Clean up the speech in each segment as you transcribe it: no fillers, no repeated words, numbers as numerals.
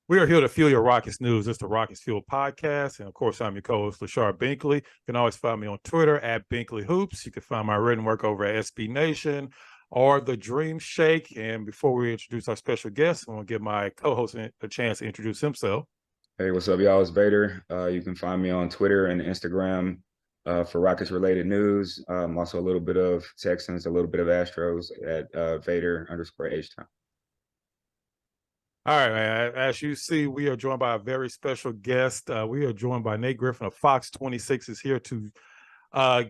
We are here to fuel your Rockets news. It's the Rockets Fuel podcast. And of course, I'm your co-host, Lachard BInkley. You can always find me on Twitter at Binkley Hoops. You can find my written work over at SB Nation or The Dream Shake. And before we introduce our special guest, I want to give my co-host a chance to introduce himself. Hey, what's up, y'all? It's Vator. You can find me on Twitter and Instagram for Rockets-related news. Also a little bit of Texans, a little bit of Astros at Vader_H-Time. All right, man. As you see, we are joined by a very special guest. We are joined by Nate Griffin of Fox 26 is here to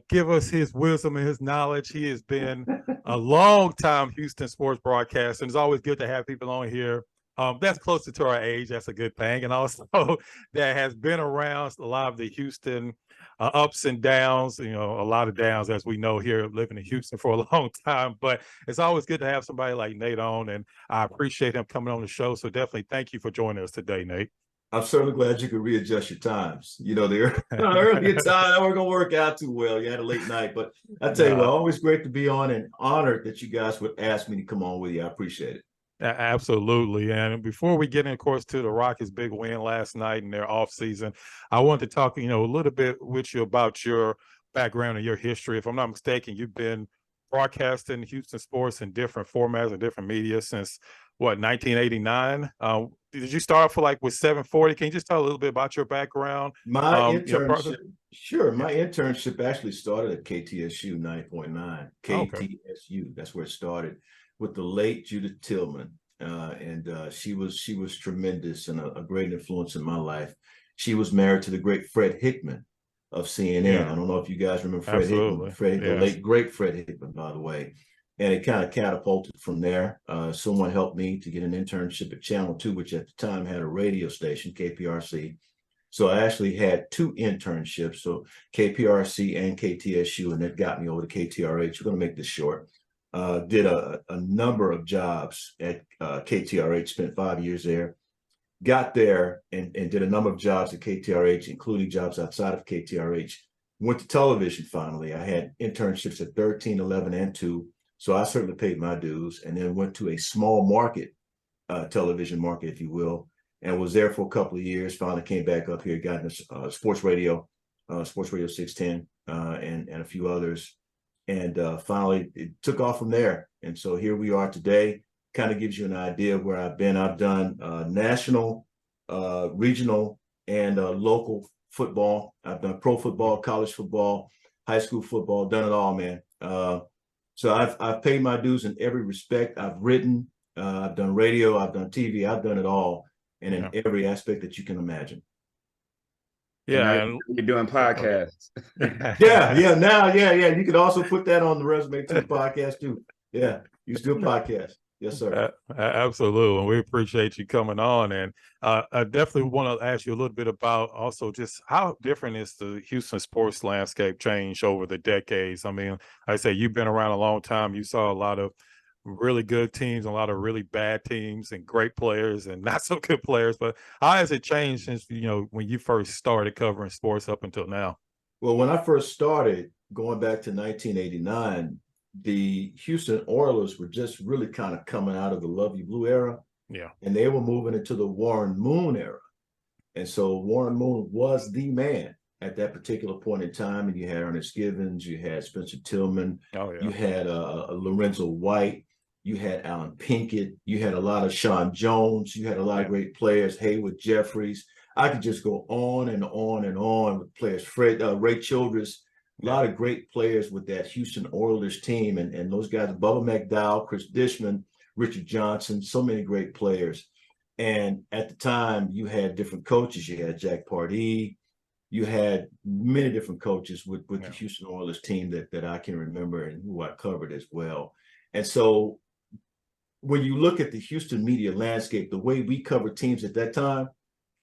give us his wisdom and his knowledge. He has been a long-time Houston sports broadcaster, and it's always good to have people on here that's closer to our age. That's a good thing. And also that has been around a lot of the Houston ups and downs, a lot of downs, as we know here, living in Houston for a long time. But it's always good to have somebody like Nate on, and I appreciate him coming on the show. So definitely thank you for joining us today, Nate. I'm certainly glad you could readjust your times. The earlier time weren't going to work out too well. You had a late night, but I tell you what, always great to be on and honored that you guys would ask me to come on with you. I appreciate it. Absolutely. And before we get in, of course, to the Rockets' big win last night in their offseason, I wanted to talk, a little bit with you about your background and your history. If I'm not mistaken, you've been broadcasting Houston sports in different formats and different media since, 1989? Did you start off with 740? Can you just tell a little bit about your background? My internship, sure. My internship actually started at KTSU 90.9. KTSU, that's where it started, with the late Judith Tillman, and she was tremendous and a great influence in my life. She was married to the great Fred Hickman of CNN. Yeah. I don't know if you guys remember Fred Hickman, the late great Fred Hickman, by the way. And it kind of catapulted from there. Someone helped me to get an internship at Channel 2, which at the time had a radio station, KPRC. So I actually had two internships, so KPRC and KTSU, and that got me over to KTRH. We're going to make this short. Did a number of jobs at KTRH, spent 5 years there. Got there and did a number of jobs at KTRH, including jobs outside of KTRH. Went to television finally. I had internships at 13, 11, and 2. So I certainly paid my dues, and then went to a small market, television market, if you will, and was there for a couple of years. Finally came back up here, got into sports radio 610, and a few others. And finally, it took off from there. And so here we are today. Kind of gives you an idea of where I've been. I've done national, regional, and local football. I've done pro football, college football, high school football, done it all, man. So I've paid my dues in every respect. I've written, I've done radio, I've done TV, I've done it all, and in every aspect that you can imagine. Yeah, you're doing podcasts. Yeah. You could also put that on the resume too, podcast too. Yeah, you still podcast. Yes, sir. Absolutely. And we appreciate you coming on. And I definitely want to ask you a little bit about also just how different is the Houston sports landscape change over the decades? I mean, like I say, you've been around a long time. You saw a lot of really good teams, a lot of really bad teams, and great players and not so good players. But how has it changed since, when you first started covering sports up until now? Well, when I first started, going back to 1989, the Houston Oilers were just really kind of coming out of the Love You Blue era. Yeah. And they were moving into the Warren Moon era. And so Warren Moon was the man at that particular point in time. And you had Ernest Givens, you had Spencer Tillman, you had Lorenzo White, you had Alan Pinkett, you had a lot of Sean Jones, you had a lot of great players, Haywood Jeffries. I could just go on and on and on with players, Ray Childress. A lot of great players with that Houston Oilers team, and those guys, Bubba McDowell, Chris Dishman, Richard Johnson, so many great players. And at the time, you had different coaches. You had Jack Pardee. You had many different coaches with the Houston Oilers team that I can remember and who I covered as well. And so when you look at the Houston media landscape, the way we covered teams at that time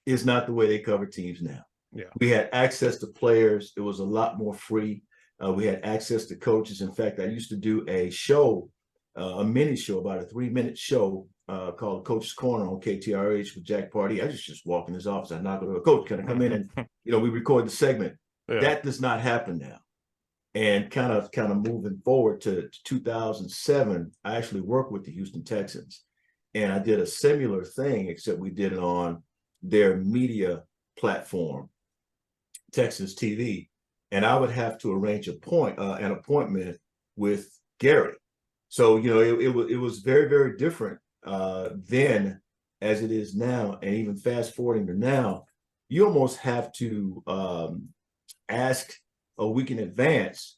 is not the way they cover teams now. Yeah. We had access to players. It was a lot more free. We had access to coaches. In fact, I used to do a show, a mini show, about a 3-minute show called Coach's Corner on KTRH with Jack Pardee. I just walk in his office. I knock on the door. Coach, can I come in? And, we record the segment. Yeah. That does not happen now. And kind of moving forward to 2007, I actually worked with the Houston Texans. And I did a similar thing, except we did it on their media platform, Texas TV. And I would have to arrange an appointment with Gary. So, you know, it was very, very different then as it is now. And even fast forwarding to now, you almost have to ask a week in advance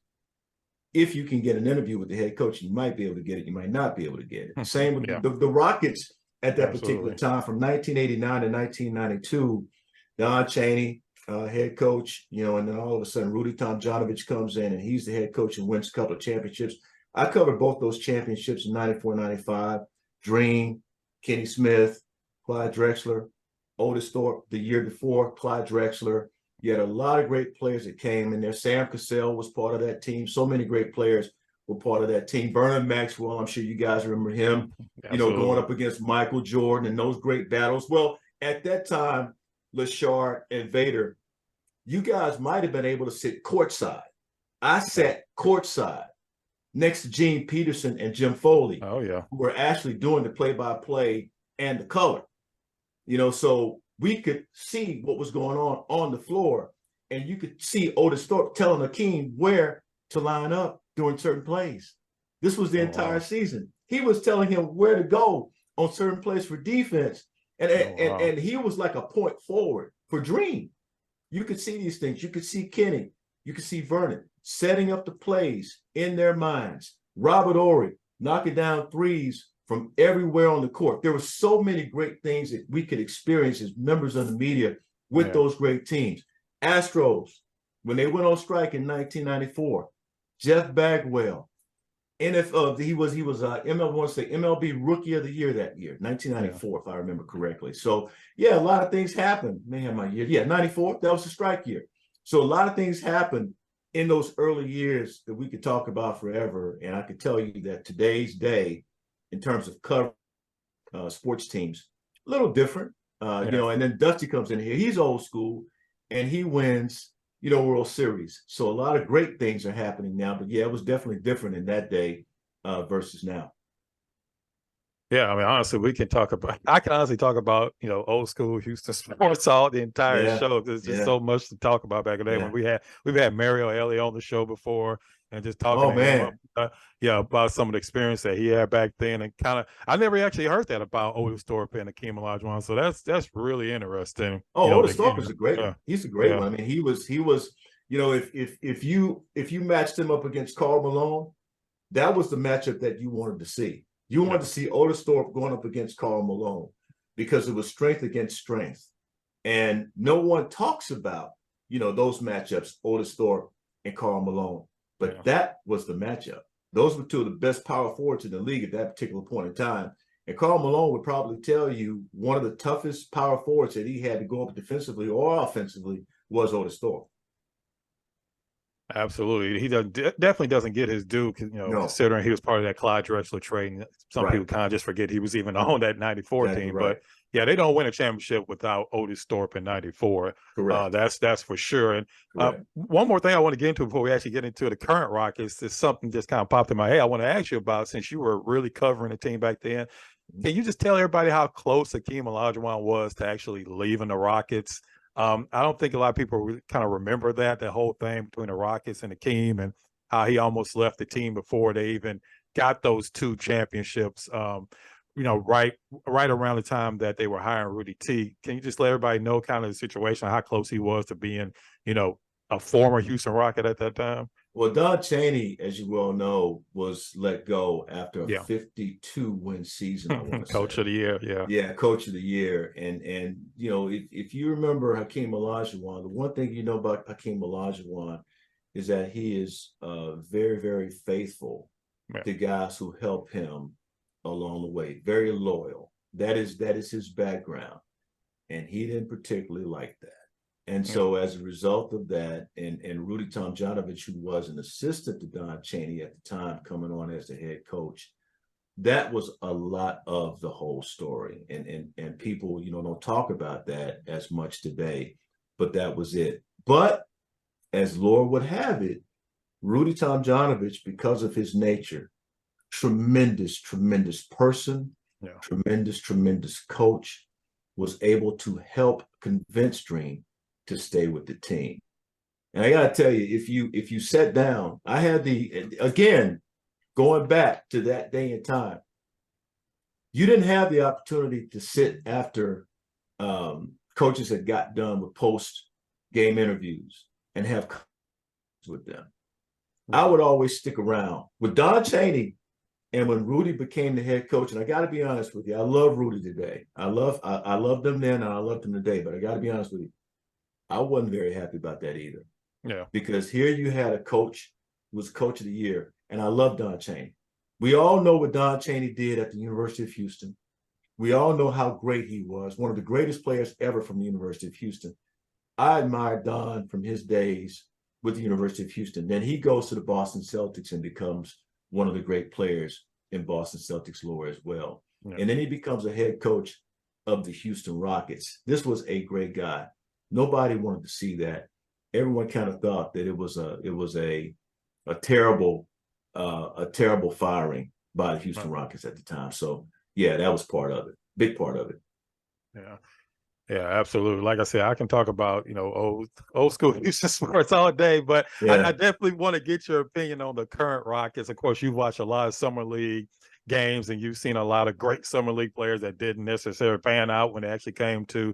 if you can get an interview with the head coach. You might be able to get it. You might not be able to get it. Same with the Rockets at that particular time from 1989 to 1992. Don Chaney, head coach, you know, and then all of a sudden Rudy Tomjanovich comes in and he's the head coach and wins a couple of championships. I covered both those championships in 94, 95. Dream, Kenny Smith, Clyde Drexler, Otis Thorpe the year before, Clyde Drexler. You had a lot of great players that came in there. Sam Cassell was part of that team. So many great players were part of that team. Vernon Maxwell, I'm sure you guys remember him, you know, going up against Michael Jordan and those great battles. Well, at that time, Lachard and Vator, you guys might have been able to sit courtside. I sat courtside next to Gene Peterson and Jim Foley, who were actually doing the play-by-play and the color. You know, so we could see what was going on the floor, and you could see Otis Thorpe telling Hakeem where to line up during certain plays. This was the entire season. He was telling him where to go on certain plays for defense, and he was like a point forward for Dream. You could see these things. You could see Kenny. You could see Vernon setting up the plays in their minds. Robert Horry knocking down threes from everywhere on the court. There were so many great things that we could experience as members of the media with those great teams. Astros, when they went on strike in 1994, Jeff Bagwell, NFL, he was MLB Rookie of the Year that year, 1994, if I remember correctly. So yeah, a lot of things happened. May have my year. Yeah, 94, that was the strike year. So a lot of things happened in those early years that we could talk about forever. And I could tell you that today's day, in terms of cover sports teams, a little different, you know, and then Dusty comes in here. He's old school and he wins, you know, World Series. So a lot of great things are happening now, but yeah, it was definitely different in that day versus now. Yeah, I mean, honestly, I can honestly talk about, you know, old school Houston sports all the entire show. There's just so much to talk about back in the day when we've had Mario Ellie on the show before and just talking to him about some of the experience that he had back then, and I never actually heard that about Otis Thorpe and Hakeem Olajuwon. So that's really interesting. Oh, Otis Thorpe is a great one. He's a great one. I mean, he was, you know, if you matched him up against Karl Malone, that was the matchup that you wanted to see. You wanted to see Otis Thorpe going up against Karl Malone because it was strength against strength. And no one talks about, you know, those matchups, Otis Thorpe and Karl Malone. But that was the matchup. Those were two of the best power forwards in the league at that particular point in time. And Karl Malone would probably tell you one of the toughest power forwards that he had to go up defensively or offensively was Otis Thorpe. Absolutely. He definitely doesn't get his due, you know, considering he was part of that Clyde Drexler trade. Some people kind of just forget he was even on that 94 team. But yeah, they don't win a championship without Otis Thorpe in 94. That's for sure. And one more thing I want to get into before we actually get into the current Rockets is something just kind of popped in my head. I want to ask you about, since you were really covering the team back then. Can you just tell everybody how close Hakeem Olajuwon was to actually leaving the Rockets? I don't think a lot of people kind of remember that whole thing between the Rockets and Hakeem, and how he almost left the team before they even got those two championships, you know, right around the time that they were hiring Rudy T. Can you just let everybody know kind of the situation, how close he was to being, you know, a former Houston Rocket at that time? Well, Don Chaney, as you well know, was let go after a 52-win season. I want to Coach of the Year, Coach of the Year. And you know, if you remember Hakeem Olajuwon, the one thing you know about Hakeem Olajuwon is that he is very, very faithful to guys who help him along the way. Very loyal. That is his background, and he didn't particularly like that. And so as a result of that, and Rudy Tomjanovich, who was an assistant to Don Chaney at the time, coming on as the head coach, that was a lot of the whole story. And people, you know, don't talk about that as much today, but that was it. But as Lord would have it, Rudy Tomjanovich, because of his nature, tremendous person, tremendous coach, was able to help convince Dream to stay with the team. And I got to tell you, if you sat down, I had again, going back to that day and time, you didn't have the opportunity to sit after coaches had got done with post-game interviews and have with them. I would always stick around. With Don Chaney and when Rudy became the head coach, and I got to be honest with you, I love Rudy today. I loved him then and I loved him today, but I got to be honest with you, I wasn't very happy about that either. Yeah. Because here you had a coach who was coach of the year, and I love Don Chaney. We all know what Don Chaney did at the University of Houston. We all know how great he was, one of the greatest players ever from the University of Houston. I admired Don from his days with the University of Houston. Then he goes to the Boston Celtics and becomes one of the great players in Boston Celtics lore as well. Yeah. And then he becomes a head coach of the Houston Rockets. This was a great guy. Nobody wanted to see that. Everyone kind of thought that it was a terrible firing by the Houston Rockets at the time. So yeah, that was part of it, big part of it. Yeah, absolutely. Like I said, I can talk about old school Houston sports all day, but I definitely want to get your opinion on the current Rockets. Of course, you've watched a lot of summer league games, and you've seen a lot of great summer league players that didn't necessarily pan out when it actually came to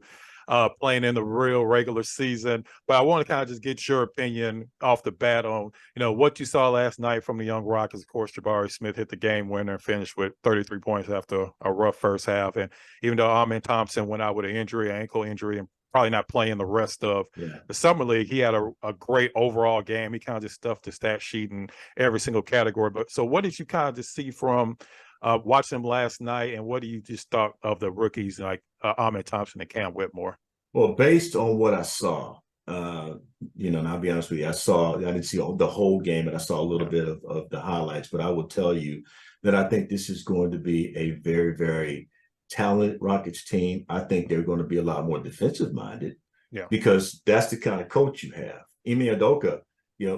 playing in the real regular season. But I want to kind of just get your opinion off the bat on, what you saw last night from the young Rockets. Of course, Jabari Smith hit the game winner and finished with 33 points after a rough first half. And even though amenthompson went out with an ankle injury, and probably not playing the rest of the summer league, he had a great overall game. He kind of just stuffed the stat sheet in every single category. But so what did you kind of just see from watching him last night, and what do you just thought of the rookies like amenthompson and Cam Whitmore? Well, based on what I saw, and I'll be honest with you, I didn't see the whole game, but I saw a little bit of the highlights. But I will tell you that I think this is going to be a very, very talented Rockets team. I think they're going to be a lot more defensive minded, because that's the kind of coach you have. Ime Udoka,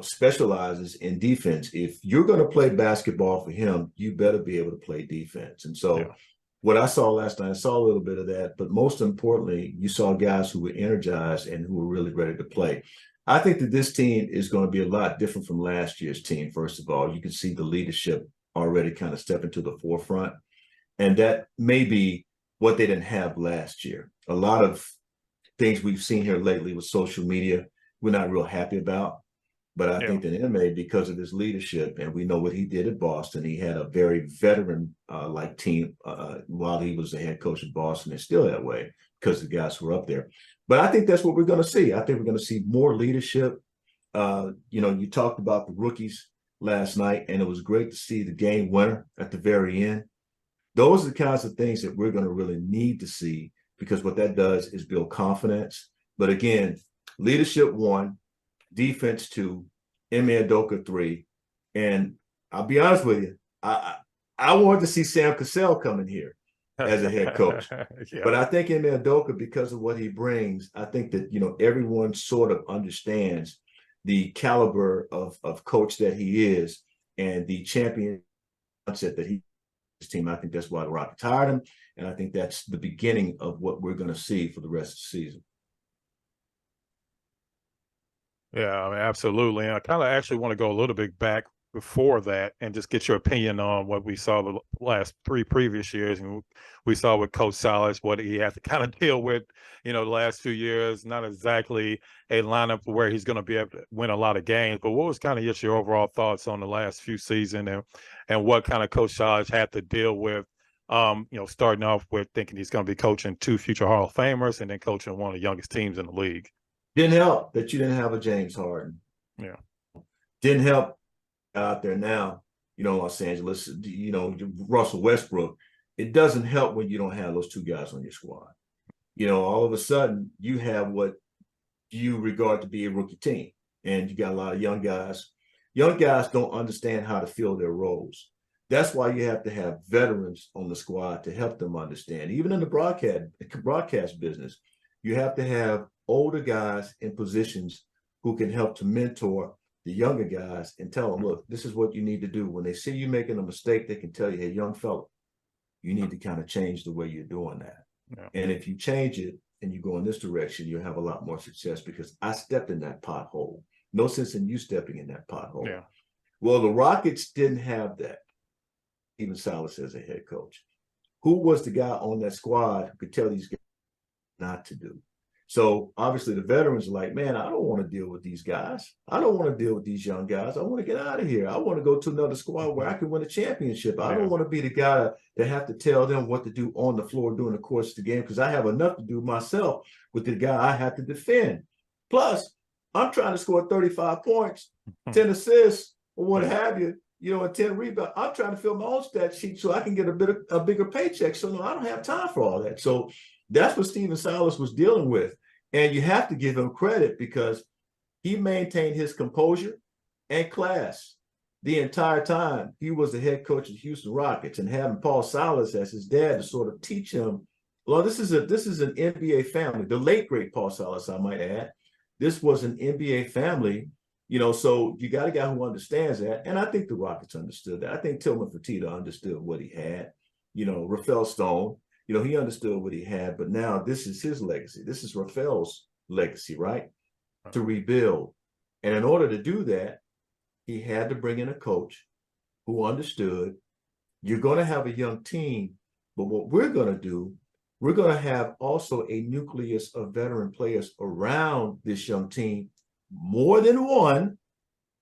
specializes in defense. If you're going to play basketball for him, you better be able to play defense. And so what I saw last night, I saw a little bit of that, but most importantly, you saw guys who were energized and who were really ready to play. I think that this team is going to be a lot different from last year's team. First of all, you can see the leadership already kind of stepping to the forefront. And that may be what they didn't have last year. A lot of things we've seen here lately with social media, we're not real happy about. But I think that Ime, because of his leadership, and we know what he did at Boston, he had a very veteran-like team while he was the head coach of Boston, and still that way because the guys who were up there. But I think that's what we're going to see. I think we're going to see more leadership. You talked about the rookies last night, and it was great to see the game winner at the very end. Those are the kinds of things that we're going to really need to see, because what that does is build confidence. But again, leadership 1, defense 2, Ime Udoka 3, and I'll be honest with you, I wanted to see Sam Cassell come in here as a head coach, but I think Ime Udoka, because of what he brings, I think that everyone sort of understands the caliber of coach that he is and the champion mindset that he his team. I think that's why the Rockets hired him, and I think that's the beginning of what we're going to see for the rest of the season. Yeah, I mean, absolutely. And I kind of actually want to go a little bit back before that and just get your opinion on what we saw the last 3 previous years. And we saw with Coach Salas, what he had to kind of deal with, the last 2 years, not exactly a lineup where he's going to be able to win a lot of games. But what was kind of just your overall thoughts on the last few seasons, and what kind of Coach Salas had to deal with, starting off with thinking he's going to be coaching 2 future Hall of Famers and then coaching one of the youngest teams in the league? Didn't help that you didn't have a James Harden. Yeah. Didn't help out there now, Los Angeles, Russell Westbrook. It doesn't help when you don't have those 2 guys on your squad. All of a sudden you have what you regard to be a rookie team, and you got a lot of young guys. Young guys don't understand how to fill their roles. That's why you have to have veterans on the squad to help them understand. Even in the broadcast business, you have to have older guys in positions who can help to mentor the younger guys and tell them, look, this is what you need to do. When they see you making a mistake, they can tell you, hey, young fella, you need to kind of change the way you're doing that. Yeah. And if you change it and you go in this direction, you'll have a lot more success, because I stepped in that pothole. No sense in you stepping in that pothole. Yeah. Well, the Rockets didn't have that. Even Silas as a head coach. Who was the guy on that squad who could tell these guys not to do? So obviously the veterans are like, man, I don't want to deal with these guys. I don't want to deal with these young guys. I want to get out of here. I want to go to another squad where I can win a championship. I don't want to be the guy to have to tell them what to do on the floor during the course of the game, because I have enough to do myself with the guy I have to defend. Plus, I'm trying to score 35 points, 10 assists, or what have you, and 10 rebounds. I'm trying to fill my own stat sheet so I can get a bigger paycheck. So no, I don't have time for all that. So that's what Stephen Silas was dealing with. And you have to give him credit, because he maintained his composure and class the entire time he was the head coach of the Houston Rockets, and having Paul Silas as his dad to sort of teach him. Well, this is an NBA family. The late great Paul Silas, I might add. This was an NBA family, so you got a guy who understands that. And I think the Rockets understood that. I think Tillman Fertitta understood what he had. Rafael Stone, he understood what he had, but now this is his legacy. This is Rafael's legacy, right? To rebuild. And in order to do that, he had to bring in a coach who understood you're going to have a young team, but what we're going to do, we're going to have also a nucleus of veteran players around this young team, more than one,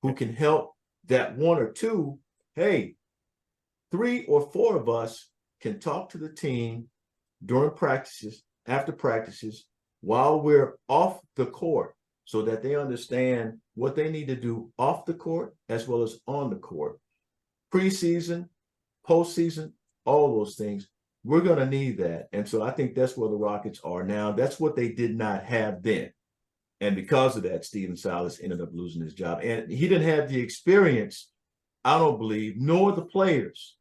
who can help that one or two. Hey, 3 or 4 of us can talk to the team during practices, after practices, while we're off the court, so that they understand what they need to do off the court as well as on the court. Preseason, postseason, all those things, we're going to need that. And so I think that's where the Rockets are now. That's what they did not have then. And because of that, Stephen Silas ended up losing his job. And he didn't have the experience, I don't believe, nor the players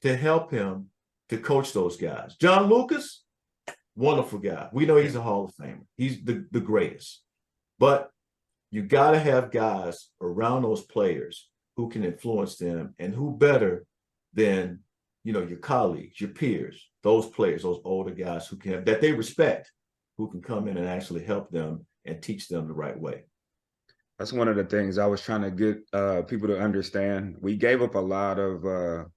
to help him to coach those guys. John Lucas, wonderful guy. We know he's a Hall of Famer. He's the greatest. But you got to have guys around those players who can influence them, and who better than, your colleagues, your peers, those players, those older guys who can, that they respect, who can come in and actually help them and teach them the right way. That's one of the things I was trying to get people to understand. We gave up a lot of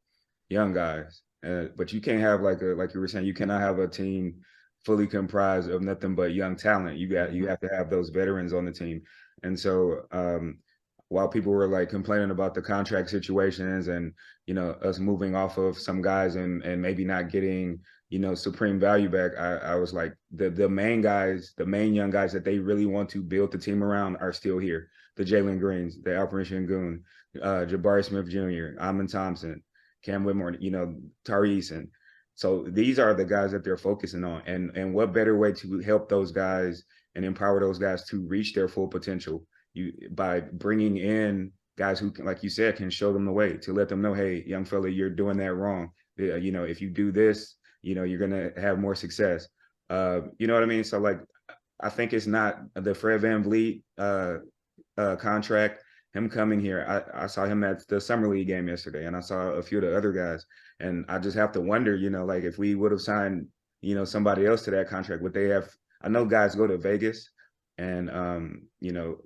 young guys. But you can't have like you were saying, you cannot have a team fully comprised of nothing but young talent. You have to have those veterans on the team. And so while people were like complaining about the contract situations and us moving off of some guys and maybe not getting supreme value back, I was like, the main guys, the main young guys that they really want to build the team around are still here. The Jalen Greens, the Alperen Sengun, Jabari Smith Jr., amenthompson, Cam Whitmore, Tyrese. And so these are the guys that they're focusing on. And what better way to help those guys and empower those guys to reach their full potential by bringing in guys who, like you said, can show them the way, to let them know, hey, young fella, you're doing that wrong. If you do this, you're going to have more success. You know what I mean? So like, I think it's not the Fred VanVleet contract. Him coming here, I saw him at the Summer League game yesterday, and I saw a few of the other guys. And I just have to wonder, like if we would have signed, somebody else to that contract, would they have? I know guys go to Vegas, and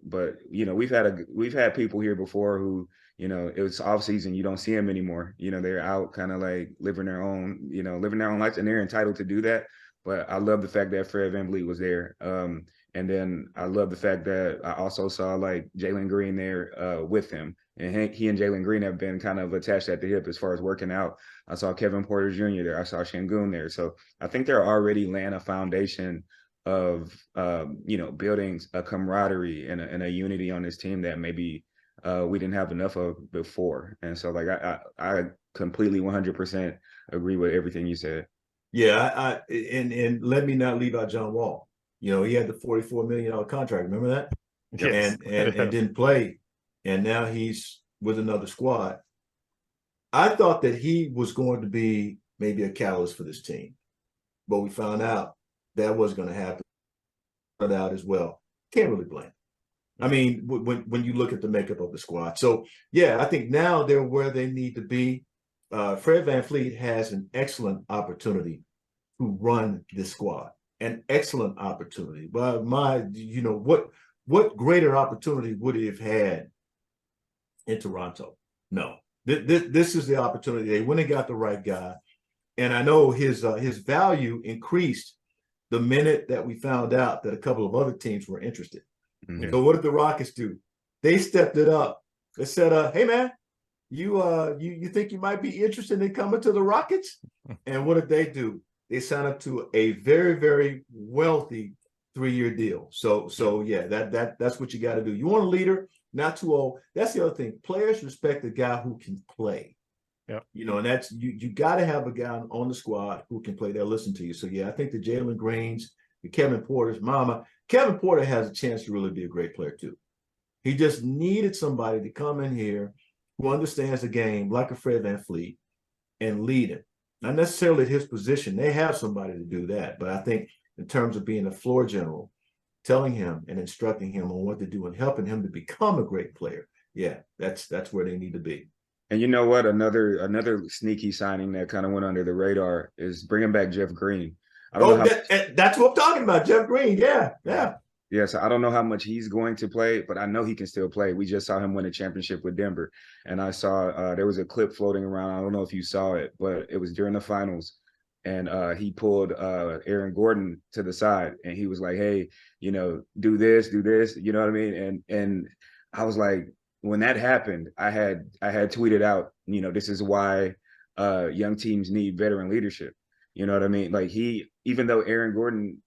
but we've had people here before who, it was off season, you don't see them anymore. They're out kind of like living their own lives, and they're entitled to do that. But I love the fact that Fred VanVleet was there. And then I love the fact that I also saw like Jalen Green there with him. And he and Jalen Green have been kind of attached at the hip as far as working out. I saw Kevin Porter Jr. there. I saw Sengun there. So I think they're already laying a foundation of, building a camaraderie and a unity on this team that maybe we didn't have enough of before. And so like I completely 100% agree with everything you said. Yeah, and let me not leave out John Wall. He had the $44 million contract. Remember that? Yes. And didn't play. And now he's with another squad. I thought that he was going to be maybe a catalyst for this team, but we found out that wasn't going to happen. Found out as well. Can't really blame him. I mean, when you look at the makeup of the squad. So yeah, I think now they're where they need to be. Fred VanVleet has an excellent opportunity to run this squad. An excellent opportunity. But what greater opportunity would he have had in Toronto? No. This is the opportunity. They went and got the right guy. And I know his value increased the minute that we found out that a couple of other teams were interested. Mm-hmm. So what did the Rockets do? They stepped it up. They said, hey, man, you think you might be interested in coming to the Rockets? And what did they do? They signed up to a very, very wealthy 3-year deal. So yeah, that's what you got to do. You want a leader, not too old. That's the other thing. Players respect the guy who can play. Yeah, and that's you got to have a guy on the squad who can play. They'll listen to you. So yeah, I think the Jalen Greens, the Kevin Porter's Kevin Porter has a chance to really be a great player too. He just needed somebody to come in here who understands the game like a Fred VanVleet and lead it. Not necessarily at his position. They have somebody to do that. But I think in terms of being a floor general, telling him and instructing him on what to do and helping him to become a great player, yeah, that's where they need to be. And you know what? Another sneaky signing that kind of went under the radar is bringing back Jeff Green. That's what I'm talking about, Jeff Green. Yeah. Yeah, so I don't know how much he's going to play, but I know he can still play. We just saw him win a championship with Denver. And I saw there was a clip floating around. I don't know if you saw it, but it was during the finals. And he pulled Aaron Gordon to the side and he was like, hey, do this, you know what I mean? And I was like, when that happened, I had tweeted out, this is why young teams need veteran leadership. You know what I mean? Like even though Aaron Gordon,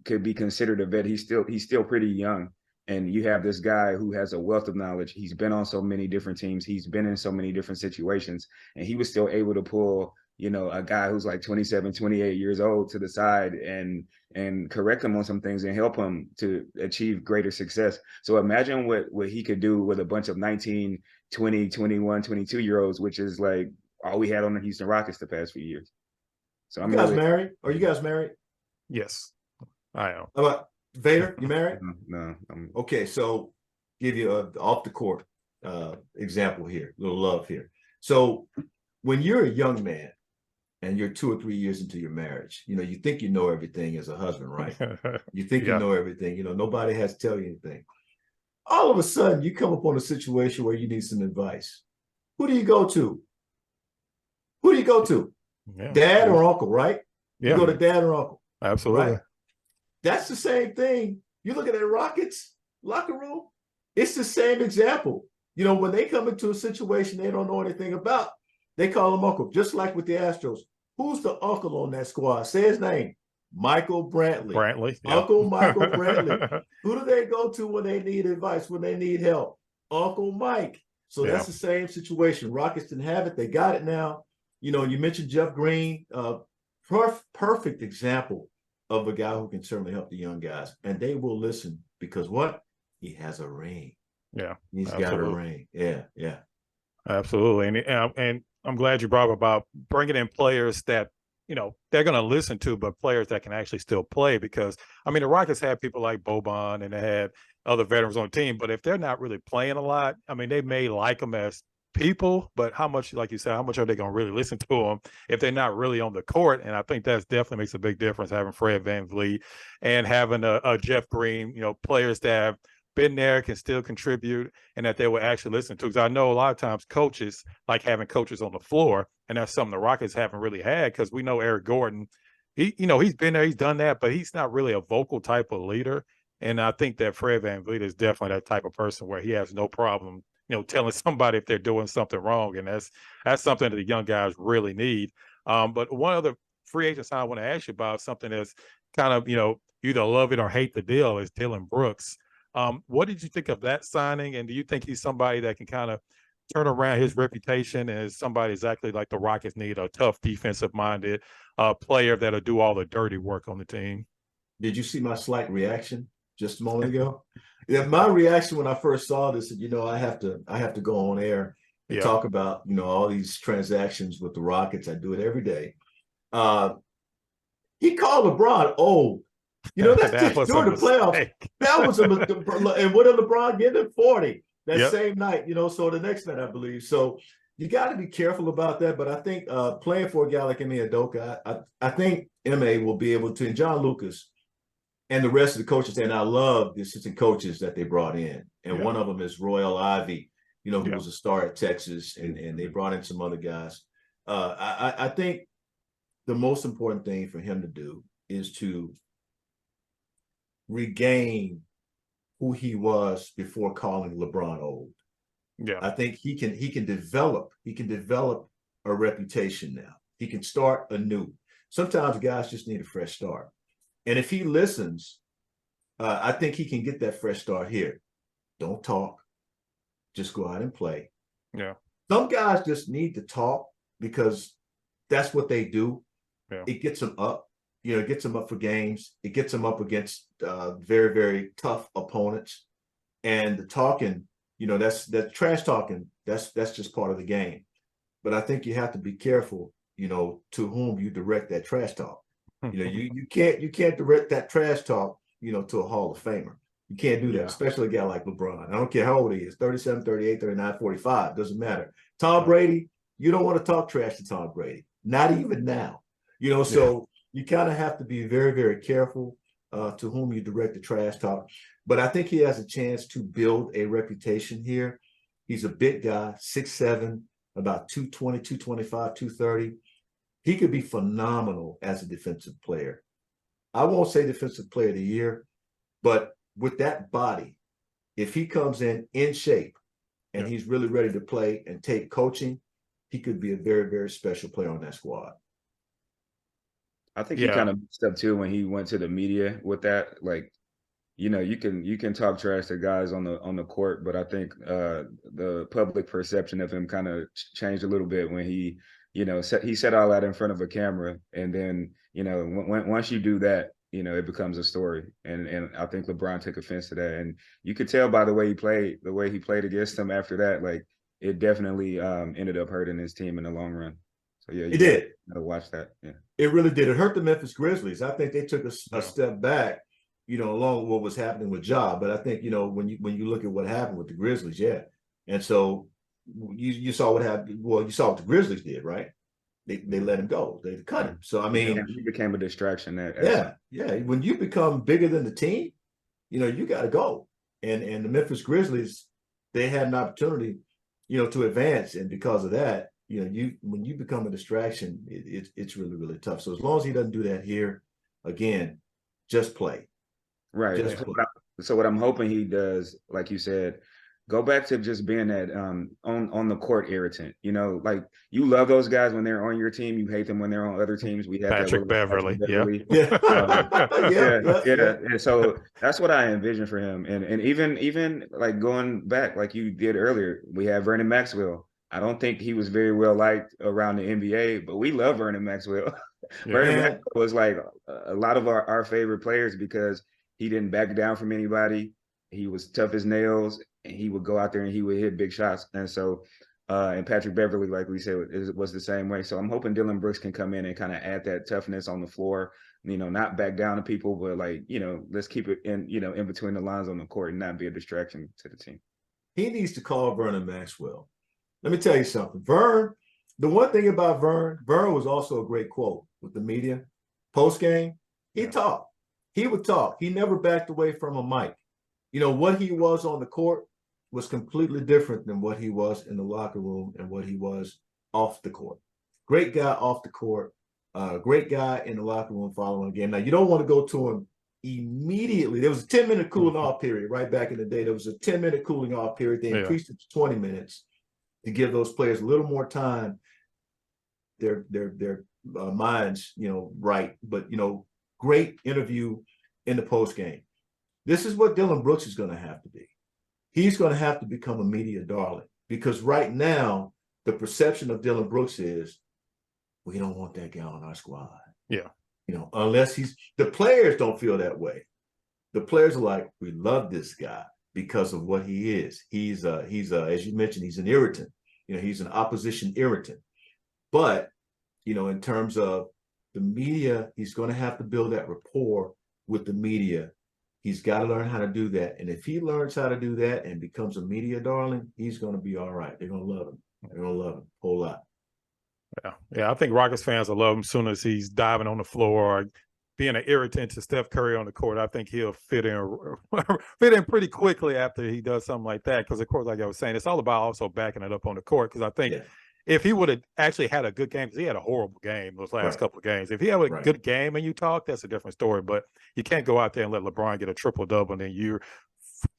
could be considered a vet, he's still pretty young. And you have this guy who has a wealth of knowledge. He's been on so many different teams. He's been in so many different situations. And he was still able to pull, a guy who's like 27, 28 years old to the side and correct him on some things and help him to achieve greater success. So imagine what he could do with a bunch of 19, 20, 21, 22-year-olds, which is like all we had on the Houston Rockets the past few years. So you guys married? Are you guys married? Yes, I am. How about Vader? You married? No. Okay, so give you an off the court example here, a little love here. So when you're a young man and you're 2 or 3 years into your marriage, you think you know everything as a husband, right? You think you know everything. Nobody has to tell you anything. All of a sudden, you come upon a situation where you need some advice. Who do you go to? Yeah. Dad or uncle, right? Yeah. You go to dad or uncle. Absolutely. Right? That's the same thing. You look at the Rockets locker room, it's the same example. When they come into a situation they don't know anything about, they call him uncle, just like with the Astros. Who's the uncle on that squad? Say his name. Michael Brantley. Yeah. Uncle Michael Brantley. Who do they go to when they need advice, when they need help? Uncle Mike. So that's the same situation. Rockets didn't have it. They got it now. You mentioned Jeff Green. Perfect example of a guy who can certainly help the young guys. And they will listen because what? He has a ring. Yeah. He's got a ring. Yeah. Absolutely. And I'm glad you brought up about bringing in players that, they're going to listen to, but players that can actually still play because, the Rockets had people like Boban and they had other veterans on the team, but if they're not really playing a lot, they may like them as people, but how much, like you said, how much are they going to really listen to them if they're not really on the court? And I think that definitely makes a big difference having Fred VanVleet and having a Jeff Green, players that have been there, can still contribute, and that they will actually listen to. Because I know a lot of times coaches like having coaches on the floor, and that's something the Rockets haven't really had because we know Eric Gordon, he's been there, he's done that, but he's not really a vocal type of leader. And I think that Fred VanVleet is definitely that type of person where he has no problem telling somebody if they're doing something wrong. And that's something that the young guys really need. But one other free agent sign I want to ask you about, something that's kind of, you either love it or hate the deal, is Dillon Brooks. What did you think of that signing? And do you think he's somebody that can kind of turn around his reputation and is somebody exactly like the Rockets need, a tough defensive-minded player that'll do all the dirty work on the team? Did you see my slight reaction just a moment ago? Yeah, my reaction when I first saw this, I have to go on air and talk about, all these transactions with the Rockets. I do it every day. He called LeBron old. That's just during the playoffs. That was and what did LeBron give him? 40 that same night, so the next night, I believe. So, You got to be careful about that. But I think playing for a guy like Ime Udoka, I think Ime will be able to, and John Lucas and the rest of the coaches, and I love the assistant coaches that they brought in. And one of them is Royal Ivy, you know, who was a star at Texas, and they brought in some other guys. I think the most important thing for him to do is to regain who he was before calling LeBron old. Yeah. I think he can develop a reputation now. He can start anew. Sometimes guys just need a fresh start. And if he listens, I think he can get that fresh start here. Don't talk. Just go out and play. Yeah. Some guys just need to talk because that's what they do. Yeah. It gets them up. You know, it gets them up for games. It gets them up against very, very tough opponents. And the talking, you know, that's trash talking. That's just part of the game. But I think you have to be careful, you know, to whom you direct that trash talk. You know, you can't direct that trash talk, you know, to a Hall of Famer. You can't do that, especially a guy like LeBron. I don't care how old he is, 37, 38, 39, 45, doesn't matter. Tom Brady, you don't want to talk trash to Tom Brady, not even now. You know, so you kind of have to be very, very careful to whom you direct the trash talk. But I think he has a chance to build a reputation here. He's a big guy, 6'7", about 220, 225, 230. He could be phenomenal as a defensive player. I won't say defensive player of the year, but with that body, if he comes in shape and he's really ready to play and take coaching, he could be a very, very special player on that squad. I think he kind of messed up too when he went to the media with that. Like, you know, you can talk trash to guys on the court, but I think the public perception of him kind of changed a little bit when he, you know, he said all that in front of a camera, and then, you know, once you do that, you know, it becomes a story, and I think LeBron took offense to that, and you could tell by the way he played against him after that, like it definitely ended up hurting his team in the long run. So yeah, it did. Gotta watch that. Yeah, it really did. It hurt the Memphis Grizzlies. I think they took a step back, you know, along with what was happening with Ja. But I think, you know, when you look at what happened with the Grizzlies, and so you saw what happened. Well, you saw what the Grizzlies did, right? They let him go. They cut him. So I mean, he became a distraction. When you become bigger than the team, you know, you got to go. And the Memphis Grizzlies, they had an opportunity, you know, to advance, and because of that, you know, when you become a distraction, it's really, really tough. So as long as he doesn't do that here, again, just play. Right. Just play. So what I'm hoping he does, like you said, go back to just being that on the court irritant. You know, like you love those guys when they're on your team. You hate them when they're on other teams. We have Patrick Beverly. And so that's what I envision for him. And even like going back, like you did earlier, we have Vernon Maxwell. I don't think he was very well liked around the NBA, but we love Vernon Maxwell. Vernon Maxwell was like a lot of our favorite players because he didn't back down from anybody. He was tough as nails, and he would go out there and he would hit big shots. And so, and Patrick Beverly, like we said, was the same way. So I'm hoping Dillon Brooks can come in and kind of add that toughness on the floor, you know, not back down to people, but like, you know, let's keep it in, you know, in between the lines on the court and not be a distraction to the team. He needs to call Vernon Maxwell. Let me tell you something. The one thing about Vern was also a great quote with the media. Post-game, he talked. He would talk. He never backed away from a mic. You know, what he was on the court was completely different than what he was in the locker room and what he was off the court. Great guy off the court, great guy in the locker room following a game. Now, you don't want to go to him immediately. There was a 10-minute cooling off period right back in the day. There was a 10-minute cooling off period. They increased it to 20 minutes to give those players a little more time, their minds, you know, right. But, you know, great interview in the post game. This is what Dillon Brooks is going to have to be. He's going to have to become a media darling, because right now the perception of Dillon Brooks is we don't want that guy on our squad. Yeah. You know, unless the players don't feel that way. The players are like, we love this guy because of what he is. He's as you mentioned, he's an irritant. You know, he's an opposition irritant. But, you know, in terms of the media, he's going to have to build that rapport with the media. He's got to learn how to do that. And if he learns how to do that and becomes a media darling, he's going to be all right. They're going to love him. They're gonna love him a whole lot. Yeah. I think Rockets fans will love him as soon as he's diving on the floor or being an irritant to Steph Curry on the court. I think he'll fit in pretty quickly after he does something like that. Because of course, like I was saying, it's all about also backing it up on the court. Because I think if he would have actually had a good game, because he had a horrible game those last couple of games. If he had a good game and you talk, that's a different story. But you can't go out there and let LeBron get a triple double and then you're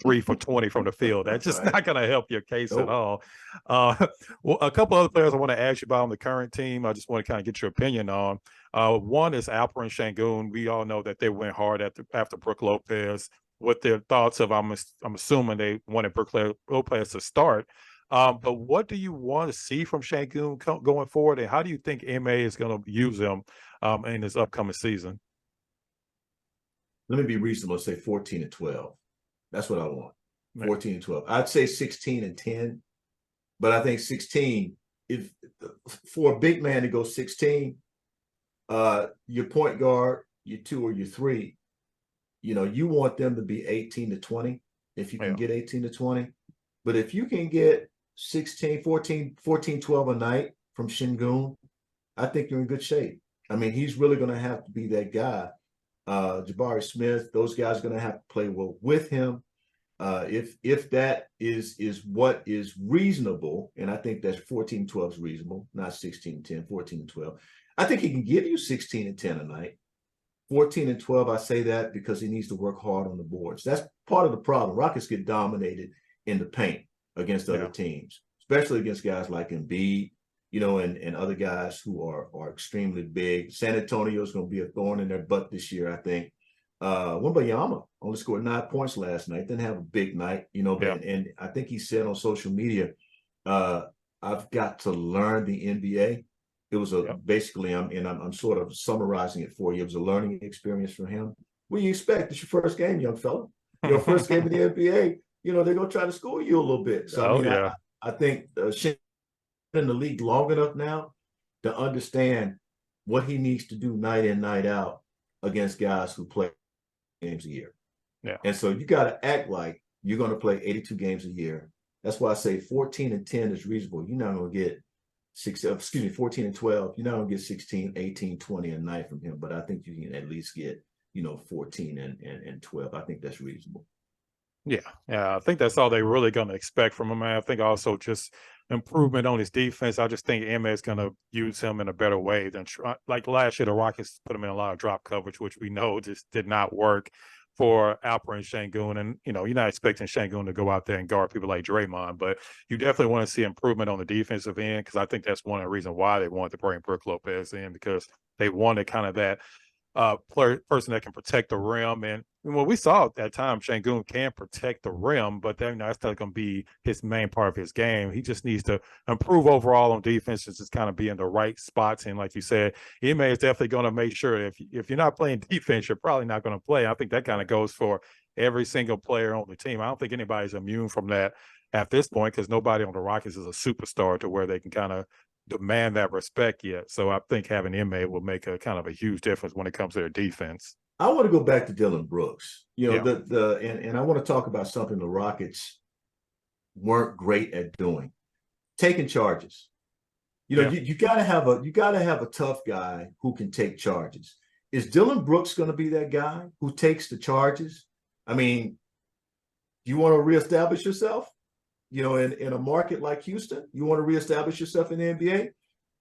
3 for 20 from the field. That's just not going to help your case at all. Well, a couple other players I want to ask you about on the current team. I just want to kind of get your opinion on. One is Alperen Sengun. We all know that they went hard after Brook Lopez. What their thoughts of? I'm assuming they wanted Brook Lopez to start. But what do you want to see from Sengun going forward, and how do you think Ime is going to use him in this upcoming season? Let me be reasonable and say 14 and 12. That's what I want. 14 and 12. I'd say 16 and 10, but I think 16, if for a big man to go 16, your point guard, your 2 or your 3, you want them to be 18 to 20 if you can get 18 to 20. But if you can get 16, 14, 12 a night from Sengun, I think you're in good shape. I mean, he's really going to have to be that guy. Jabari Smith, those guys are going to have to play well with him. If that is what is reasonable, and I think that's 14-12 is reasonable, not 16-10, 14-12. I think he can give you 16 and 10 a night. 14 and 12, I say that because he needs to work hard on the boards. That's part of the problem. Rockets get dominated in the paint against other teams, especially against guys like Embiid, and other guys who are extremely big. San Antonio is going to be a thorn in their butt this year, I think. Wembanyama only scored 9 points last night. Didn't have a big night, and I think he said on social media, I've got to learn the NBA. It was basically, I'm sort of summarizing it for you. It was a learning experience for him. What do you expect? It's your first game, young fella. Your first game in the NBA, they're going to try to score you a little bit. So, I think in the league long enough now to understand what he needs to do night in, night out against guys who play games a year. And so you got to act like you're going to play 82 games a year. That's why I say 14 and 10 is reasonable. You're not going to get 14 and 12. You're not going to get 16, 18, 20 a night from him. But I think you can at least get, 14 and 12. I think that's reasonable. Yeah. I think that's all they're really going to expect from him. I think also just improvement on his defense. I just think Ime is going to use him in a better way than like last year. The Rockets put him in a lot of drop coverage, which we know just did not work for Alperen Sengun. And, you're not expecting Sengun to go out there and guard people like Draymond, but you definitely want to see improvement on the defensive end, because I think that's one of the reasons why they wanted to bring Brook Lopez in, because they wanted kind of that person that can protect the rim. And what we saw at that time, Sengun can protect the rim, but then that's not going to be his main part of his game. He just needs to improve overall on defense, just kind of be in the right spots. And like you said, Ime is definitely going to make sure if you're not playing defense, you're probably not going to play. I think that kind of goes for every single player on the team. I don't think anybody's immune from that at this point, because nobody on the Rockets is a superstar to where they can kind of demand that respect yet. So I think having Ime will make a kind of a huge difference when it comes to their defense. I want to go back to Dillon Brooks. And I want to talk about something the Rockets weren't great at doing: taking charges. You gotta have a tough guy who can take charges. Is Dillon Brooks going to be that guy who takes the charges? I mean, you want to reestablish yourself? In a market like Houston, you want to reestablish yourself in the NBA,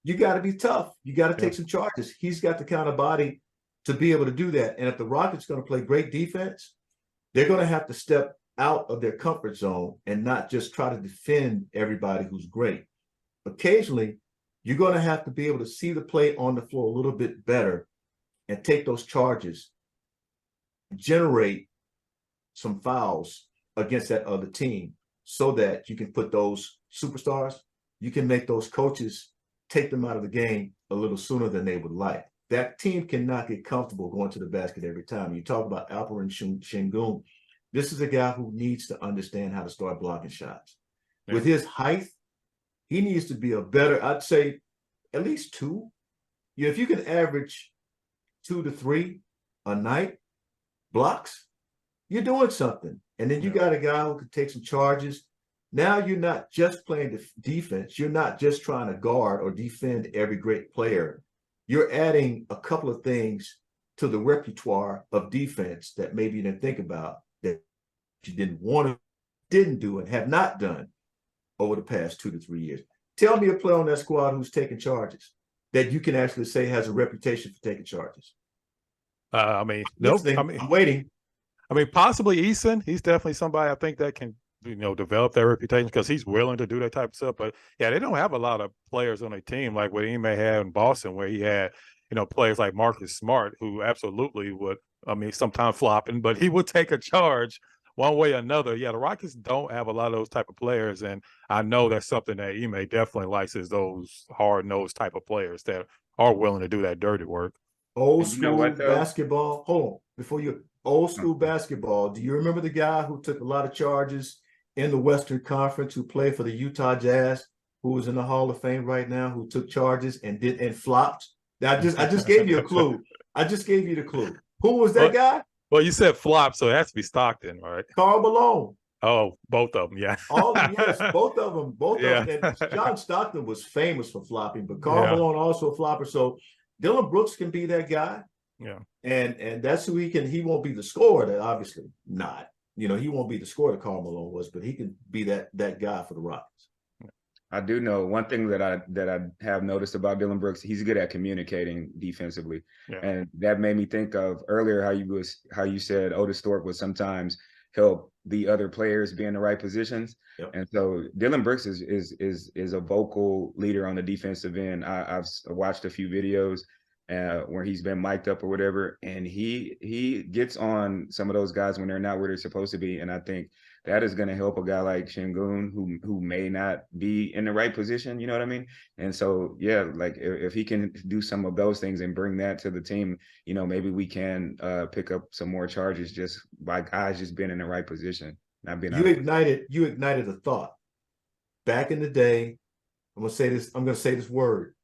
you got to be tough. You got to take some charges. He's got the kind of body to be able to do that. And if the Rockets are going to play great defense, they're going to have to step out of their comfort zone and not just try to defend everybody who's great. Occasionally, you're going to have to be able to see the play on the floor a little bit better and take those charges, generate some fouls against that other team, so that you can put those superstars, you can make those coaches take them out of the game a little sooner than they would like. That team cannot get comfortable going to the basket every time. You talk about Alperen Sengun. This is a guy who needs to understand how to start blocking shots. With his height, he needs to be a better, I'd say, at least 2. If you can average 2 to 3 a night blocks, you're doing something. And then you got a guy who can take some charges, Now you're not just playing defense. You're not just trying to guard or defend every great player. You're adding a couple of things to the repertoire of defense that maybe you didn't think about, that you didn't do and have not done over the past 2 to 3 years. Tell me a player on that squad who's taking charges that you can actually say has a reputation for taking charges. I mean, nope. I'm waiting. I mean, possibly Eason. He's definitely somebody I think that can, develop that reputation because he's willing to do that type of stuff. But yeah, they don't have a lot of players on their team like what Ime had in Boston, where he had, players like Marcus Smart, who absolutely would, sometimes flopping, but he would take a charge one way or another. Yeah, the Rockets don't have a lot of those type of players, and I know that's something that Ime definitely likes, is those hard-nosed type of players that are willing to do that dirty work. Old school basketball. Hold on, before you old school basketball. Do you remember the guy who took a lot of charges in the Western Conference, who played for the Utah Jazz, who is in the Hall of Fame right now, who took charges and flopped? I just gave you a clue. I just gave you the clue. Who was that guy? Well, you said flop, so it has to be Stockton, right? Karl Malone. Oh, both of them, yeah. Yes, both of them. Both of them. And John Stockton was famous for flopping, but Karl Malone also a flopper. So Dillon Brooks can be that guy. Yeah. And that's who he won't be the scorer, that obviously not. He won't be the scorer that Karl Malone was, but he can be that guy for the Rockets. I do know one thing that I have noticed about Dillon Brooks. He's good at communicating defensively, and that made me think of earlier how you said Otis Thorpe would sometimes help the other players be in the right positions. Yep. And so Dillon Brooks is a vocal leader on the defensive end. I've watched a few videos where he's been mic'd up or whatever, and he gets on some of those guys when they're not where they're supposed to be. And I think that is going to help a guy like Sengun, who may not be in the right position. You know what I mean? And so, yeah, like if he can do some of those things and bring that to the team, maybe we can pick up some more charges just by guys just being in the right position, not being. You ignited a thought. Back in the day, I'm going to say this word.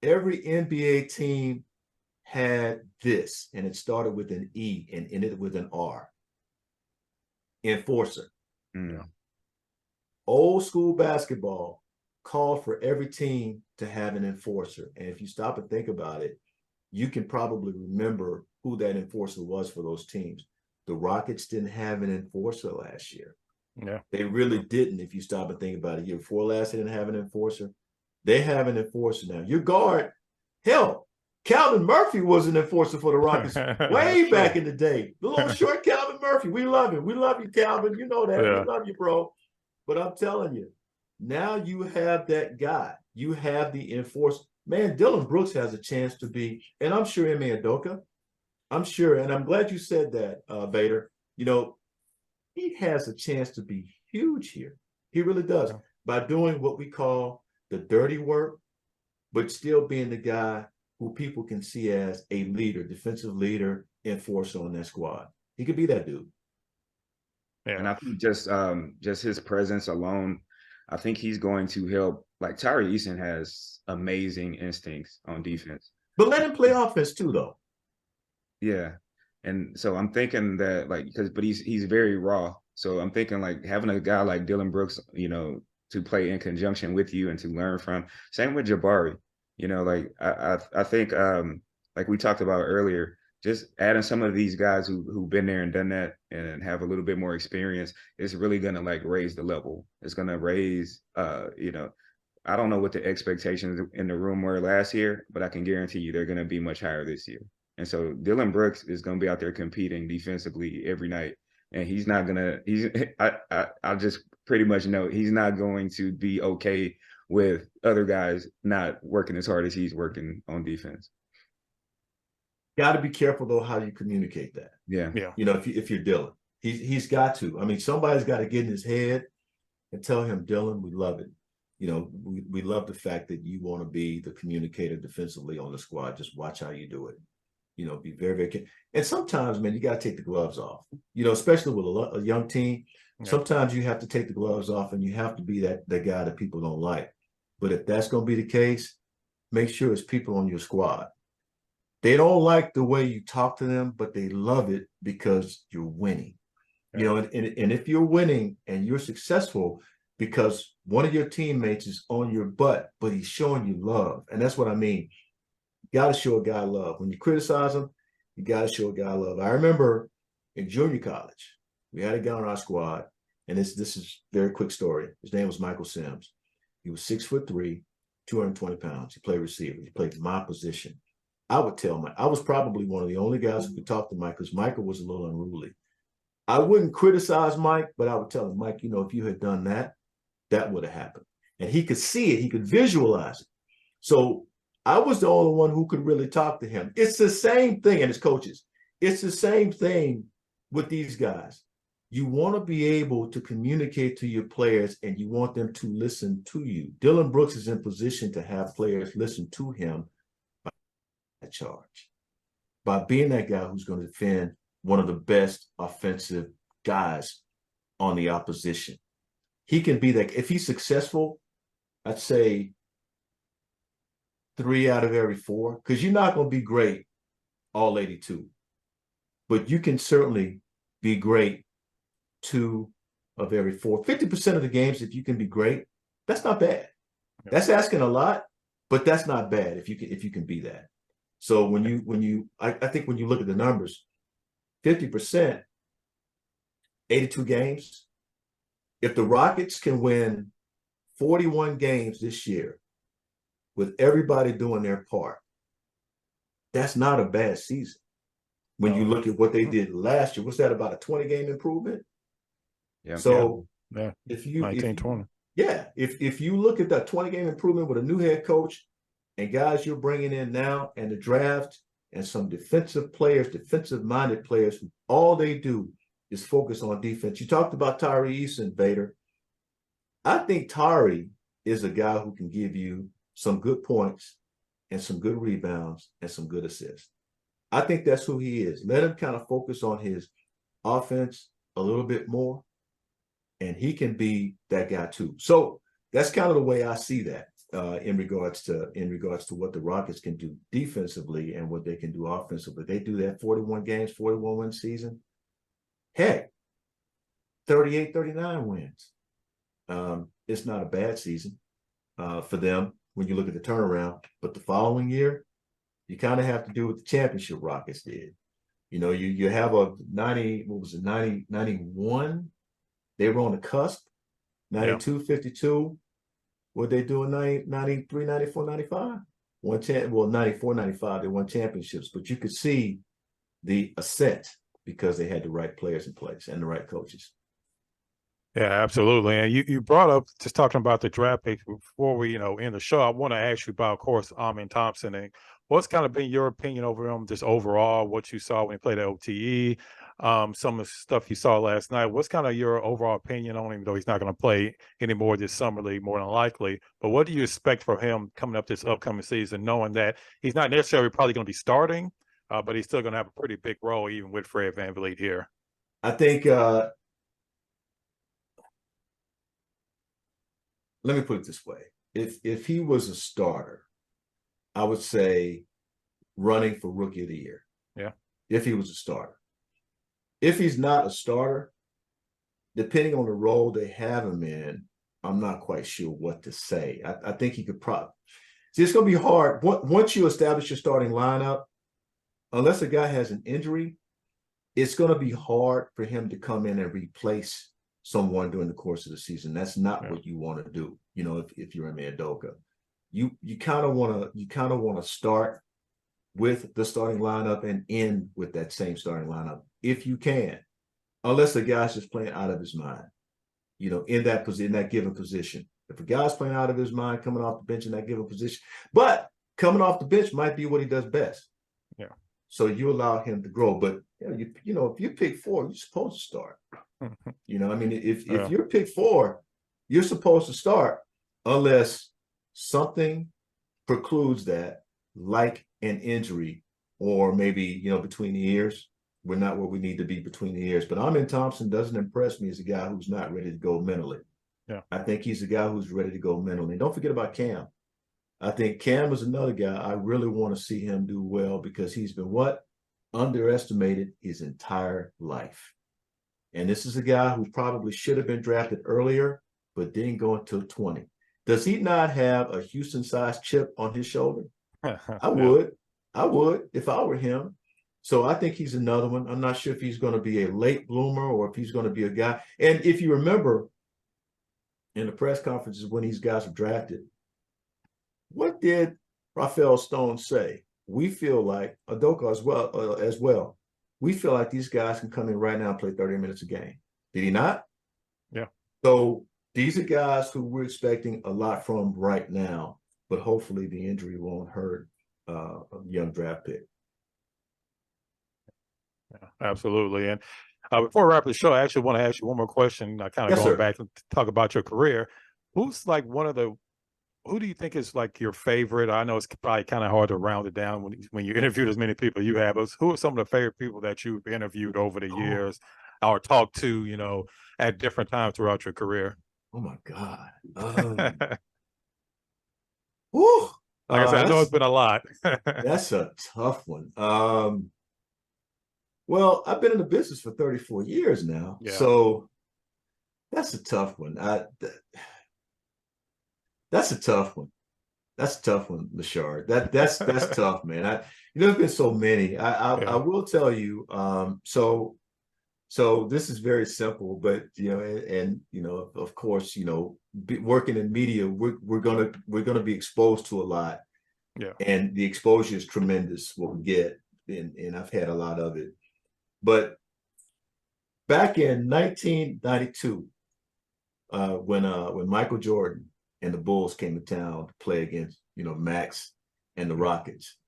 Every NBA team had this, and it started with an E and ended with an R. Enforcer. Mm. Old school basketball called for every team to have an enforcer. And if you stop and think about it, you can probably remember who that enforcer was for those teams. The Rockets didn't have an enforcer last year. Yeah. They really didn't. If you stop and think about it, year before last, they didn't have an enforcer. They have an enforcer now. Your guard, hell, Calvin Murphy was an enforcer for the Rockets way back in the day. The little short Calvin Murphy. We love him. We love you, Calvin. You know that. Yeah. We love you, bro. But I'm telling you, now you have that guy. You have the enforcer. Man, Dillon Brooks has a chance to be, and I'm sure Ime Udoka, I'm sure, and I'm glad you said that, Vator. He has a chance to be huge here. He really does. Yeah. By doing what we call the dirty work, but still being the guy who people can see as a leader, defensive leader, enforcer on that squad. He could be that dude. Yeah. And I think just his presence alone, I think he's going to help. Like Tyree Eason has amazing instincts on defense. But let him play offense too, though. Yeah. And so I'm thinking that but he's very raw. So I'm thinking like having a guy like Dillon Brooks, to play in conjunction with you and to learn from. Same with Jabari. I think like we talked about earlier, just adding some of these guys who've been there and done that and have a little bit more experience is really gonna raise the level. It's gonna raise I don't know what the expectations in the room were last year, but I can guarantee you they're gonna be much higher this year. And so Dillon Brooks is gonna be out there competing defensively every night. And he's not gonna I just pretty much know he's not going to be okay with other guys not working as hard as he's working on defense. Got to be careful though how you communicate that. Yeah. If you're Dillon, he's got to. I mean, somebody's got to get in his head and tell him, Dillon, we love it. We love the fact that you want to be the communicator defensively on the squad. Just watch how you do it. Be very, very careful. And sometimes, man, you got to take the gloves off. Especially with a young team. Yeah. Sometimes you have to take the gloves off, and you have to be that guy that people don't like. But if that's going to be the case, make sure it's people on your squad. They don't like the way you talk to them, but they love it because you're winning. Yeah. And if you're winning and you're successful, because one of your teammates is on your butt, but he's showing you love. And that's what I mean. You got to show a guy love. When you criticize him, you got to show a guy love. I remember in junior college, we had a guy on our squad, and this is a very quick story. His name was Michael Sims. He was 6'3", 220 pounds. He played receiver. He played my position. I would tell Mike, I was probably one of the only guys who could talk to Mike because Michael was a little unruly. I wouldn't criticize Mike, but I would tell him, Mike, if you had done that, that would have happened. And he could see it. He could visualize it. So I was the only one who could really talk to him. It's the same thing, and his coaches. It's the same thing with these guys. You want to be able to communicate to your players, and you want them to listen to you. Dillon Brooks is in position to have players listen to him by charge, by being that guy who's going to defend one of the best offensive guys on the opposition. He can be that. If he's successful, I'd say 3 out of every 4, because you're not going to be great all 82, but you can certainly be great 2 of every 4. 50% of the games, if you can be great, that's not bad. Yeah. That's asking a lot, but that's not bad if you can be that. So I think when you look at the numbers, 50%, 82 games. If the Rockets can win 41 games this year with everybody doing their part, that's not a bad season. When you look at what they did last year, what's that, about a 20-game improvement? Yeah. So yeah. If you 19-20. If you look at that 20-game improvement with a new head coach and guys you're bringing in now and the draft and some defensive players, defensive-minded players, who all they do is focus on defense. You talked about Tyree Eason, Vader. I think Tyree is a guy who can give you some good points and some good rebounds and some good assists. I think that's who he is. Let him kind of focus on his offense a little bit more, and he can be that guy too. So that's kind of the way I see that in regards to what the Rockets can do defensively and what they can do offensively. They do that 41 games, 41-win season. Heck, 38, 39 wins. It's not a bad season for them when you look at the turnaround. But the following year, you kind of have to do what the championship Rockets did. You have a 91? They were on the cusp. 92, 52. What they do in 93, 94, 95? 94, 95, they won championships. But you could see the ascent because they had the right players in place and the right coaches. Yeah, absolutely. And you brought up, just talking about the draft pick before we, end the show, I want to ask you about, of course, Amenthompson, and what's kind of been your opinion over him, just overall, what you saw when he played at OTE, some of the stuff you saw last night. What's kind of your overall opinion on him, though he's not going to play anymore this summer league, more than likely, but what do you expect from him coming up this upcoming season, knowing that he's not necessarily probably going to be starting, but he's still going to have a pretty big role even with Fred VanVleet here? I think let me put it this way. If he was a starter, I would say running for Rookie of the Year. Yeah. If he was a starter. If he's not a starter, depending on the role they have him in, I'm not quite sure what to say. I think he could probably. See, it's going to be hard. Once you establish your starting lineup, unless a guy has an injury, it's going to be hard for him to come in and replace someone during the course of the season. That's not what you want to do. If you're Ime Udoka, you kind of want to start with the starting lineup and end with that same starting lineup if you can, unless the guy's just playing out of his mind. In that given position. If a guy's playing out of his mind, coming off the bench in that given position, but coming off the bench might be what he does best. Yeah. So you allow him to grow, but if you pick 4, you're supposed to start. If you're pick 4, you're supposed to start unless something precludes that, like an injury, or maybe between the ears. We're not where we need to be between the ears. But Amenthompson doesn't impress me as a guy who's not ready to go mentally. Yeah. I think he's a guy who's ready to go mentally. And don't forget about Cam. I think Cam is another guy I really want to see him do well, because he's been underestimated his entire life. And this is a guy who probably should have been drafted earlier, but didn't go until 20. Does he not have a Houston-sized chip on his shoulder? I would. I would if I were him. So I think he's another one. I'm not sure if he's going to be a late bloomer or if he's going to be a guy. And if you remember in the press conferences when these guys were drafted, what did Rafael Stone say? We feel like Udoka as well. We feel like these guys can come in right now and play 30 minutes a game. Did he not? Yeah. So these are guys who we're expecting a lot from right now, but hopefully the injury won't hurt a young draft pick. Yeah, absolutely. And before we wrap the show, I actually want to ask you one more question. Kind of going back to talk about your career. Who's like who do you think is like your favorite? I know it's probably kind of hard to round it down when you interviewed as many people you have. But who are some of the favorite people that you've interviewed over the years or talked to, at different times throughout your career? Oh my God. Like I said, I know it's been a lot. That's a tough one. Well, I've been in the business for 34 years now. Yeah. So that's a tough one. That's a tough one. That's a tough one, Lachard. That's tough, man. There's been so many. I will tell you. So this is very simple, but of course, working in media, we're gonna be exposed to a lot. Yeah. And the exposure is tremendous. What we get, and I've had a lot of it. But back in 1992, when Michael Jordan and the Bulls came to town to play against, Max and the Rockets,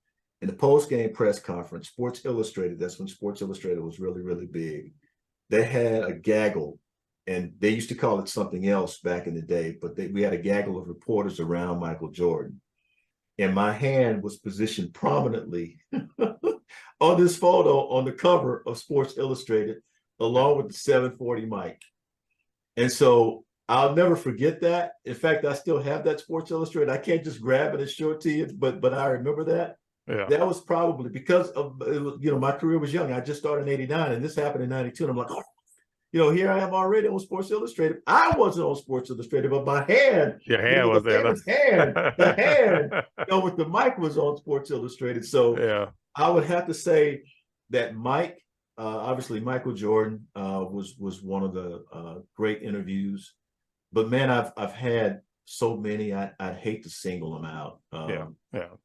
in the post-game press conference, Sports Illustrated, that's when Sports Illustrated was really, really big. They had a gaggle, and they used to call it something else back in the day, but we had a gaggle of reporters around Michael Jordan. And my hand was positioned prominently on this photo on the cover of Sports Illustrated, along with the 740 mic. And so I'll never forget that. In fact, I still have that Sports Illustrated. I can't just grab it and show it to you, but I remember that. Yeah. That was probably because of, my career was young. I just started in 89 and this happened in 92. And I'm like, here I am already on Sports Illustrated. I wasn't on Sports Illustrated, but my hand, your hand was there. The hand, with the mic was on Sports Illustrated. So I would have to say that Mike, obviously Michael Jordan was one of the great interviews. But man, I've had so many. I'd hate to single them out.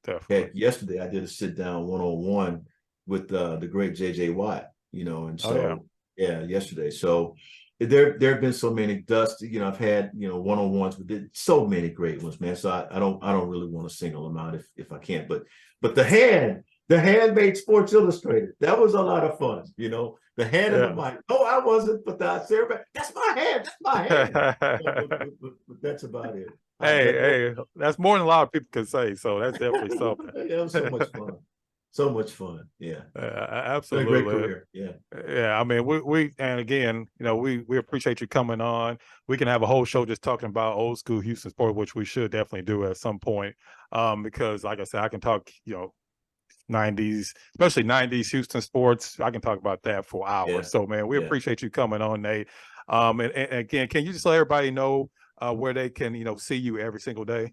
Definitely. Yesterday I did a sit down one-on-one with the great JJ Watt. And so yesterday. So there have been so many dusts. I've had one-on-ones, but so many great ones, man. So I don't really want to single them out if I can't. But the hand made Sports Illustrated. That was a lot of fun. The hand and the mic. No, I wasn't, but I said, that's my hand. That's my hand. But that's about it. Hey, that's more than a lot of people can say. So that's definitely something. It was so much fun. So much fun. Yeah. Absolutely. A great career. Yeah. Yeah. I mean, we and again, we appreciate you coming on. We can have a whole show just talking about old school Houston sport, which we should definitely do at some point. Because like I said, I can talk, 90s, especially 90s Houston sports. I can talk about that for hours. Yeah. So, man, we appreciate you coming on, Nate. And again, can you just let everybody know where they can, see you every single day?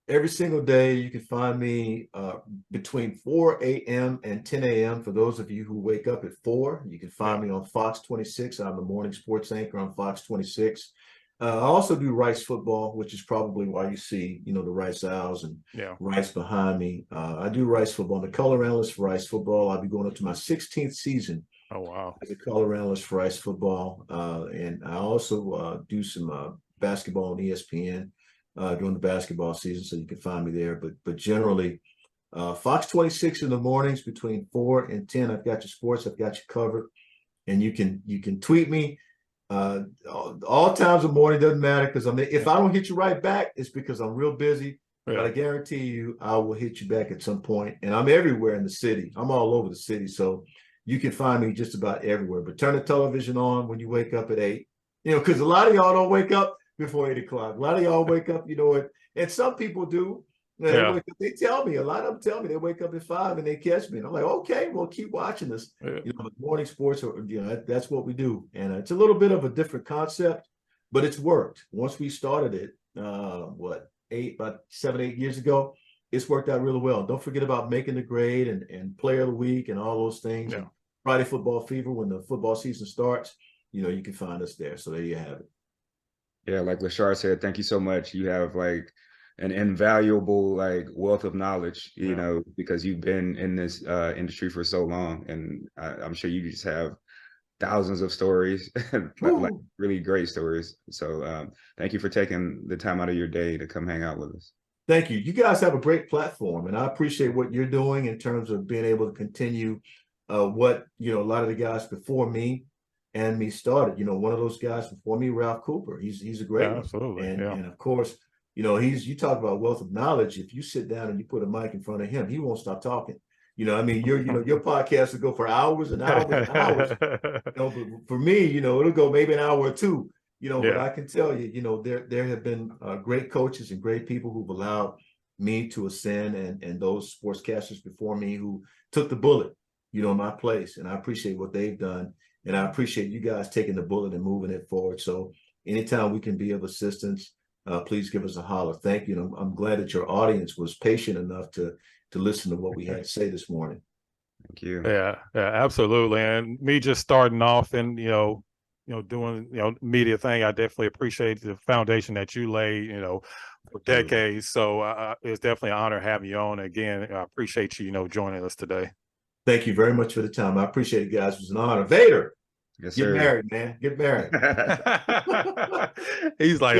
Every single day, you can find me between 4 a.m. and 10 a.m. For those of you who wake up at 4, you can find me on Fox 26. I'm the morning sports anchor on Fox 26. I also do Rice football, which is probably why you see, the Rice Owls and Rice behind me. I do Rice football. I'm the color analyst for Rice football. I'll be going up to my 16th season. Oh, wow. As a color analyst for Rice football. And I also do some basketball on ESPN during the basketball season, so you can find me there. But generally, Fox 26 in the mornings between 4 and 10, I've got your sports, I've got you covered. And you can tweet me. All times of morning, doesn't matter, because if I don't hit you right back, it's because I'm real busy. But I guarantee you I will hit you back at some point. And I'm everywhere in the city. I'm all over the city. So you can find me just about everywhere. But turn the television on when you wake up at 8. Because a lot of y'all don't wake up before 8 o'clock. A lot of y'all wake up, and some people do. They tell me, a lot of them tell me they wake up at 5 and they catch me. And I'm like, okay, well, keep watching this. The morning sports, that's what we do. And it's a little bit of a different concept. but it's worked. Once we started it, about 7-8 years ago, it's worked out really well. Don't forget about making the grade and player of the week and all those things. Yeah. Friday Football Fever, when the football season starts, you can find us there. So there you have it. Yeah, like Lachard said, thank you so much. You have like an invaluable like wealth of knowledge, you know, because you've been in this industry for so long, and I'm sure you just have thousands of stories, like really great stories. So thank you for taking the time out of your day to come hang out with us. Thank you. You guys have a great platform, and I appreciate what you're doing in terms of being able to continue what a lot of the guys before me and me started. One of those guys before me, Ralph Cooper. He's a great one. Absolutely. And of course, you talk about wealth of knowledge. If you sit down and you put a mic in front of him, he won't stop talking. Your podcast will go for hours and hours and hours. But for me, it'll go maybe an hour or two. But I can tell you, there have been great coaches and great people who've allowed me to ascend, and those sportscasters before me who took the bullet, my place. And I appreciate what they've done. And I appreciate you guys taking the bullet and moving it forward. So anytime we can be of assistance, please give us a holler. Thank you. And I'm glad that your audience was patient enough to listen to what we had to say this morning. Thank you. Yeah, absolutely. And me just starting off and, doing, media thing, I definitely appreciate the foundation that you laid, for decades. So it's definitely an honor having you on. Again, I appreciate you, joining us today. Thank you very much for the time. I appreciate it, guys. It was an honor. Vader, Yes, get sir. married, man. Get married. He's like,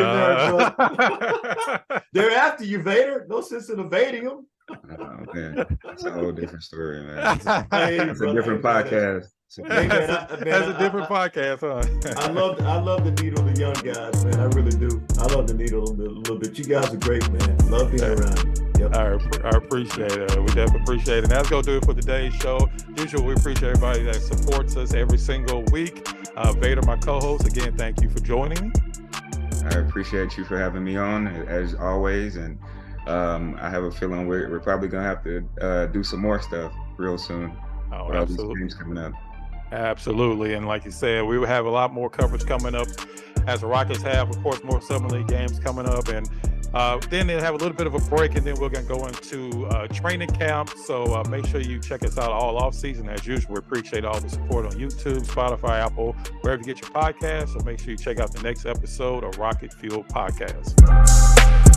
they're after you, Vader. No sense in evading them. Oh, man. That's a whole different story, man. Hey, It's a different podcast. That's a different podcast, huh? I love to needle the young guys, man. I really do. I love to needle them a little bit. You guys are great, man. Love being around you. Yep. I appreciate it. We definitely appreciate it. And that's going to do it for today's show. Usually, we appreciate everybody that supports us every single week. Vader, my co-host, again, thank you for joining me. I appreciate you for having me on, as always. And I have a feeling we're probably going to have to do some more stuff real soon. Oh, with all these absolutely. games coming up. Absolutely. And like you said, we will have a lot more coverage coming up as the Rockets have, of course, more Summer League games coming up. And then they'll have a little bit of a break, and then we're going to go into training camp. So make sure you check us out all off season. As usual, we appreciate all the support on YouTube, Spotify, Apple, wherever you get your podcasts. So make sure you check out the next episode of Rocket Fuel Podcast.